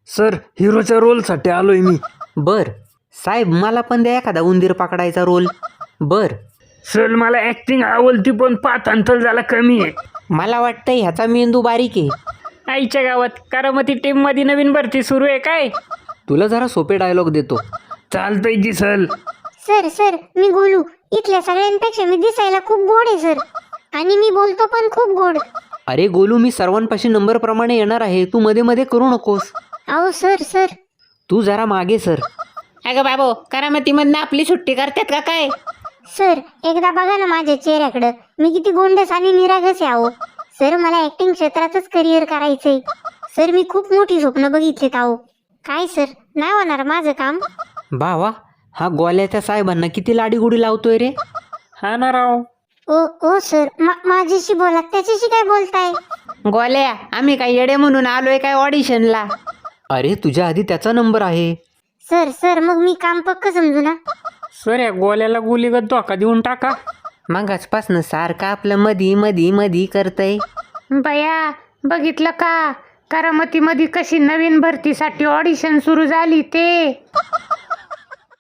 Sir हिरोच्या रोलसाठी आलोय मी. बर साहेब, मला पण द्या एखादा उंदीर पकडायचा रोल. बर सर मला ऍक्टिंग आवडती पण पाठांतर झाला कमी आहे. मला वाटतं ह्याचा मेंदू बारीक आहे. आईच्या गावात करामती टीम मध्ये नवीन भरती सुरू आहे काय? तुला जरा सोपे डायलॉग देतो. चालतंय की सर. सर सर मी गोलू. इथल्या सगळ्यांपेक्षा मी दिसायला खूप गोड आहे सर. आणि मी बोलतो पण खूप गोड. अरे गोलू, मी सर्वांपाशी नंबर प्रमाणे येणार आहे, तू मध्ये मध्ये करू नकोस. अहो सर सर. तू जरा मागे सर. अगं बाबो, करामतीमधनं आपली सुट्टी करतात का काय? सर एकदा बघा ना माझ्या चेहऱ्याकडं. मी किती गोंडस आणि निरागस आहे अहो. सर मला ऍक्टिंग क्षेत्रातच करिअर करायचंय. सर मी खूप मोठी स्वप्न बघितलीत अहो. काय सर नाही होणार माझं काम? वा, हा गोल्याच्या साहेबांना किती लाडीगुडी लावतोय रे. हा ना राव. ओ ओ सर माझ्याशी बोला. त्याच्याशी काय बोलताय? गोल्या, आम्ही काय येडे म्हणून आलोय काय ऑडिशनला? अरे तुझ्या आधी त्याचा नंबर आहे. सर सर मग मी काम पक्क समजू ना? सर या गोल्याला गोलीगत धोका देऊन टाका. मगाचपासनं सारखं आपलं मधी मधी मधी करतय. बया, बघितलं का? करामतीमध्ये कशी नवीन भरतीसाठी ऑडिशन सुरू झाली ते.